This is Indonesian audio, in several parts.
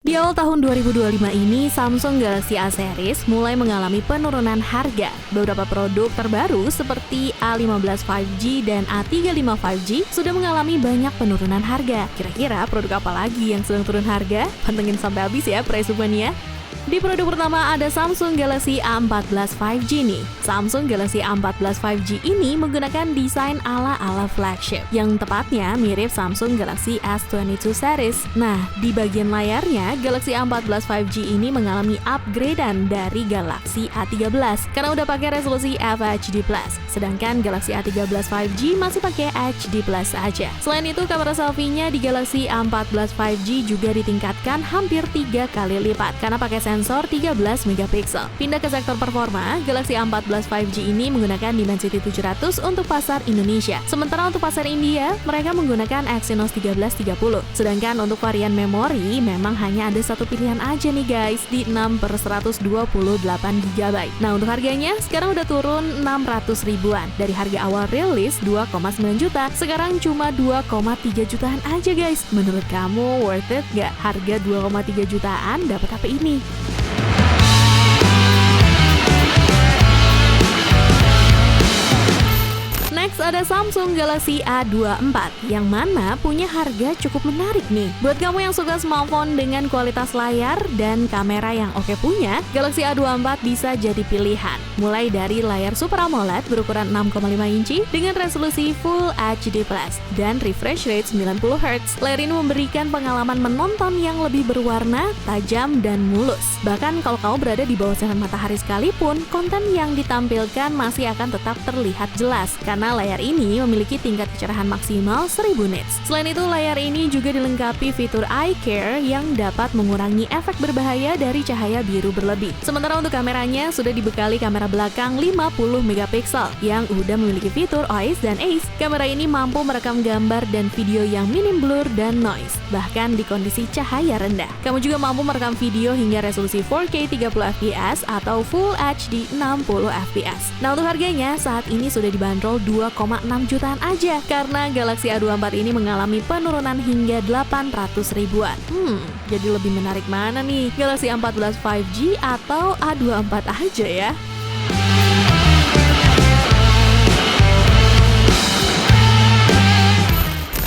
Di awal tahun 2025 ini, Samsung Galaxy A series mulai mengalami penurunan harga. Beberapa produk terbaru seperti A15 5G dan A35 5G sudah mengalami banyak penurunan harga. Kira-kira produk apa lagi yang sedang turun harga? Pantengin sampai habis ya Price Mania. Di produk pertama ada Samsung Galaxy A14 5G nih. Samsung Galaxy A14 5G ini menggunakan desain ala-ala flagship, yang tepatnya mirip Samsung Galaxy S22 series. Nah, di bagian layarnya, Galaxy A14 5G ini mengalami upgradean dari Galaxy A13 karena udah pakai resolusi FHD+. Sedangkan Galaxy A13 5G masih pakai HD+ saja. Selain itu, kamera selfie-nya di Galaxy A14 5G juga ditingkatkan hampir 3 kali lipat karena pakai sensor 13 megapiksel. Pindah ke sektor performa, Galaxy A14 5G ini menggunakan Dimensity 700 untuk pasar Indonesia. Sementara untuk pasar India, mereka menggunakan Exynos 1330. Sedangkan untuk varian memori, memang hanya ada satu pilihan aja nih guys, di 6/128GB. Nah, untuk harganya sekarang udah turun 600 ribuan. Dari harga awal rilis 2,9 juta, sekarang cuma 2,3 jutaan aja guys. Menurut kamu worth it gak? Harga 2,3 jutaan dapat HP ini? Next ada Samsung Galaxy A24 yang mana punya harga cukup menarik nih. Buat kamu yang suka smartphone dengan kualitas layar dan kamera yang oke punya, Galaxy A24 bisa jadi pilihan. Mulai dari layar Super AMOLED berukuran 6,5 inci dengan resolusi Full HD+ dan refresh rate 90Hz. Layar ini memberikan pengalaman menonton yang lebih berwarna, tajam, dan mulus. Bahkan kalau kamu berada di bawah sinar matahari sekalipun, konten yang ditampilkan masih akan tetap terlihat jelas karena layar ini memiliki tingkat kecerahan maksimal 1000 nits. Selain itu, layar ini juga dilengkapi fitur Eye Care yang dapat mengurangi efek berbahaya dari cahaya biru berlebih. Sementara untuk kameranya sudah dibekali kamera belakang 50 megapiksel yang udah memiliki fitur OIS dan ACE. Kamera ini mampu merekam gambar dan video yang minim blur dan noise, bahkan di kondisi cahaya rendah. Kamu juga mampu merekam video hingga resolusi 4K 30fps atau Full HD 60fps. Nah, untuk harganya saat ini sudah dibanderol 2,6 jutaan aja karena Galaxy A24 ini mengalami penurunan hingga 800 ribuan. Jadi lebih menarik mana nih? Galaxy A14 5G atau A24 aja ya?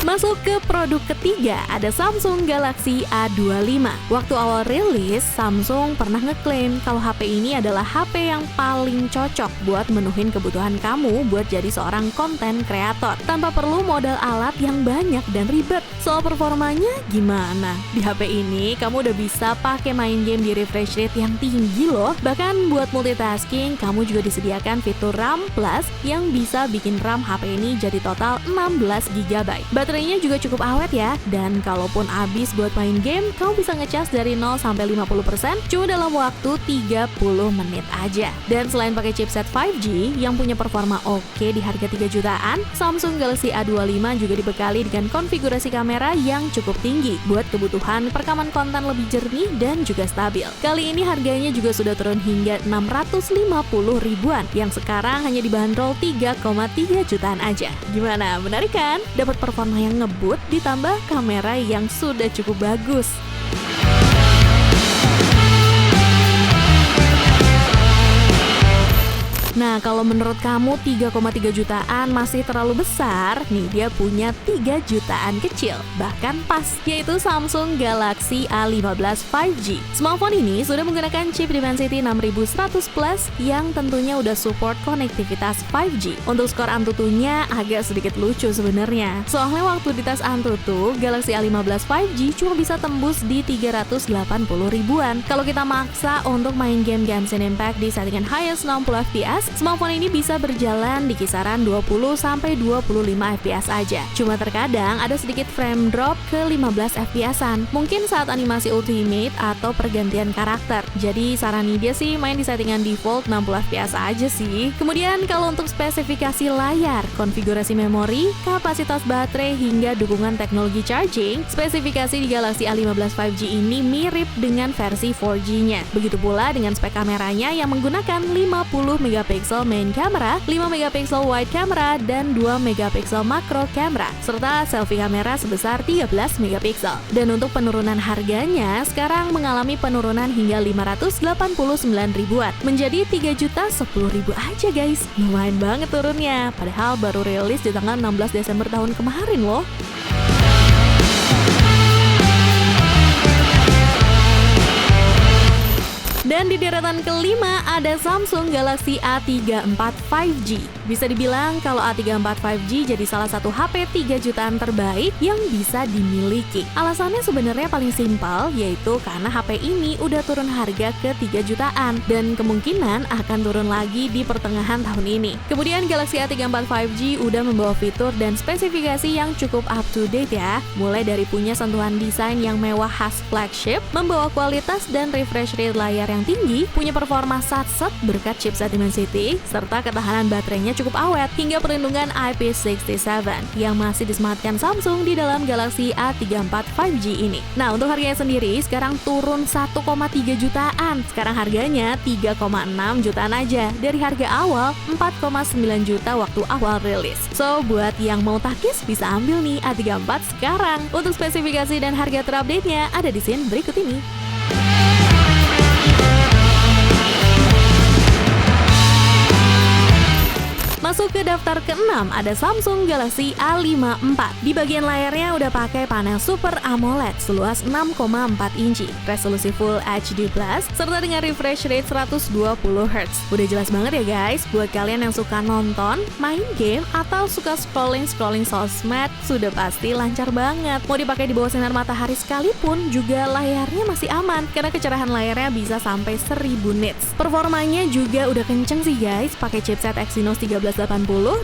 Masuk ke produk ketiga, ada Samsung Galaxy A25. Waktu awal rilis, Samsung pernah ngeklaim kalau HP ini adalah HP yang paling cocok buat menuhin kebutuhan kamu buat jadi seorang konten kreator tanpa perlu modal alat yang banyak dan ribet. Soal performanya gimana? Di HP ini, kamu udah bisa pakai main game di refresh rate yang tinggi loh. Bahkan buat multitasking, kamu juga disediakan fitur RAM Plus yang bisa bikin RAM HP ini jadi total 16GB. Baterainya juga cukup awet ya, dan kalaupun habis buat main game, kamu bisa ngecas dari 0 sampai 50% cuma dalam waktu 30 menit aja. Dan selain pakai chipset 5G yang punya performa oke di harga 3 jutaan, Samsung Galaxy A25 juga dibekali dengan konfigurasi kamera yang cukup tinggi buat kebutuhan perekaman konten lebih jernih dan juga stabil. Kali ini harganya juga sudah turun hingga 650 ribuan yang sekarang hanya dibanderol 3,3 jutaan aja. Gimana? Menarik kan? Dapat performa yang ngebut ditambah kamera yang sudah cukup bagus. Nah, kalau menurut kamu 3,3 jutaan masih terlalu besar, nih dia punya 3 jutaan kecil, bahkan pas, yaitu Samsung Galaxy A15 5G. Smartphone ini sudah menggunakan chip Dimensity 6100 Plus yang tentunya udah support konektivitas 5G. Untuk skor Antutunya agak sedikit lucu sebenarnya. Soalnya waktu di tes Antutu, Galaxy A15 5G cuma bisa tembus di 380 ribuan. Kalau kita maksa untuk main game Genshin Impact di settingan highest 60fps, smartphone ini bisa berjalan di kisaran 20-25 fps aja. Cuma terkadang ada sedikit frame drop ke 15 fps-an. Mungkin saat animasi ultimate atau pergantian karakter. Jadi saran dia sih main di settingan default 60 fps aja sih. Kemudian kalau untuk spesifikasi layar, konfigurasi memori, kapasitas baterai hingga dukungan teknologi charging, spesifikasi di Galaxy A15 5G ini mirip dengan versi 4G-nya. Begitu pula dengan spek kameranya yang menggunakan 50 MP megapiksel main camera, 5 megapiksel wide camera, dan 2 megapiksel macro camera, serta selfie kamera sebesar 13 megapiksel. Dan untuk penurunan harganya, sekarang mengalami penurunan hingga 589 ribuan, menjadi 3.010.000 aja guys. Lumayan banget turunnya, padahal baru rilis di tanggal 16 Desember tahun kemarin loh. Dan di deretan kelima ada Samsung Galaxy A34 5G. Bisa dibilang kalau A34 5G jadi salah satu HP 3 jutaan terbaik yang bisa dimiliki. Alasannya sebenarnya paling simpel, yaitu karena HP ini udah turun harga ke 3 jutaan dan kemungkinan akan turun lagi di pertengahan tahun ini. Kemudian Galaxy A34 5G udah membawa fitur dan spesifikasi yang cukup up to date ya. Mulai dari punya sentuhan desain yang mewah khas flagship, membawa kualitas dan refresh rate layar yang tinggi, punya performa satset berkat chipset Dimensity, serta ketahanan baterainya cukup awet, hingga perlindungan IP67 yang masih disematkan Samsung di dalam Galaxy A34 5G ini. Nah, untuk harganya sendiri sekarang turun 1,3 jutaan. Sekarang harganya 3,6 jutaan aja dari harga awal 4,9 juta waktu awal rilis. So, buat yang mau takis bisa ambil nih A34 sekarang. Untuk spesifikasi dan harga terupdate-nya ada di scene berikut ini. Masuk ke daftar ke-6 ada Samsung Galaxy A54. Di bagian layarnya udah pakai panel Super AMOLED seluas 6,4 inci, resolusi Full HD+, serta dengan refresh rate 120Hz. Udah jelas banget ya guys, buat kalian yang suka nonton, main game, atau suka scrolling sosmed, sudah pasti lancar banget. Mau dipakai di bawah sinar matahari sekalipun, juga layarnya masih aman, karena kecerahan layarnya bisa sampai 1000 nits. Performanya juga udah kenceng sih guys, pakai chipset Exynos 1380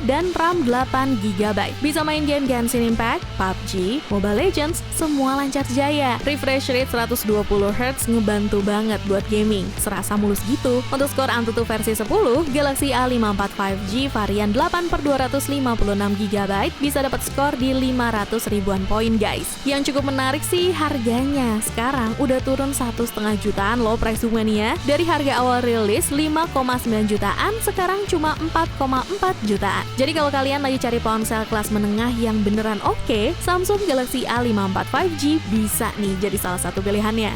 dan RAM 8GB. Bisa main game Genshin Impact, PUBG, Mobile Legends, semua lancar jaya. Refresh rate 120Hz ngebantu banget buat gaming, serasa mulus gitu. Untuk skor Antutu versi 10, Galaxy A54 5G varian 8/256GB bisa dapat skor di 500 ribuan poin guys. Yang cukup menarik sih harganya. Sekarang udah turun 1,5 jutaan loh price mania. Dari harga awal rilis 5,9 jutaan, sekarang cuma 4,4 jutaan. Jadi kalau kalian lagi cari ponsel kelas menengah yang beneran oke, Samsung Galaxy A54 5G bisa nih jadi salah satu pilihannya.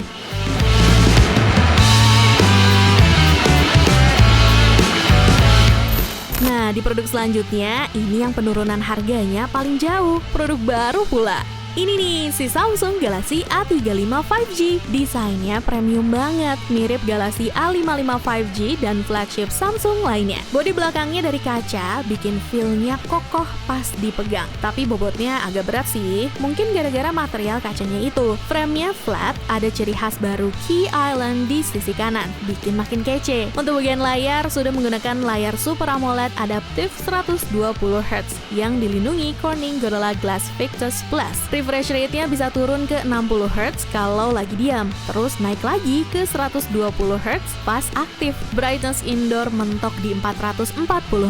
Nah, di produk selanjutnya, ini yang penurunan harganya paling jauh, produk baru pula. Ini nih, si Samsung Galaxy A35 5G. Desainnya premium banget, mirip Galaxy A55 5G dan flagship Samsung lainnya. Bodi belakangnya dari kaca, bikin feel-nya kokoh pas dipegang. Tapi bobotnya agak berat sih, mungkin gara-gara material kacanya itu. Frame-nya flat, ada ciri khas baru Key Island di sisi kanan, bikin makin kece. Untuk bagian layar, sudah menggunakan layar Super AMOLED adaptif 120Hz yang dilindungi Corning Gorilla Glass Victus Plus. Refresh rate-nya bisa turun ke 60Hz kalau lagi diam, terus naik lagi ke 120Hz pas aktif. Brightness indoor mentok di 440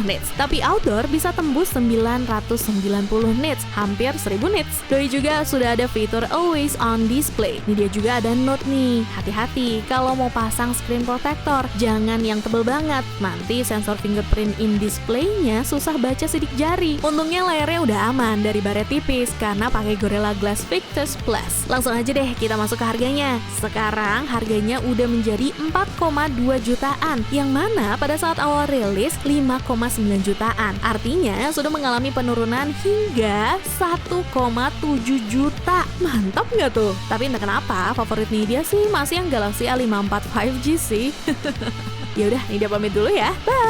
nits, tapi outdoor bisa tembus 990 nits, hampir 1000 nits. Doi juga sudah ada fitur Always On Display. Ini dia juga ada note nih, hati-hati kalau mau pasang screen protector, jangan yang tebel banget, nanti sensor fingerprint in display-nya susah baca sidik jari. Untungnya layarnya udah aman dari baret tipis karena pakai Gorilla Glass Victus Plus. Langsung aja deh kita masuk ke harganya. Sekarang harganya udah menjadi 4,2 jutaan, yang mana pada saat awal rilis 5,9 jutaan. Artinya sudah mengalami penurunan hingga 1,7 juta. Mantap nggak tuh? Tapi entah kenapa favorit media sih masih yang Galaxy A54 5G sih. Yaudah, ini dia pamit dulu ya. Bye!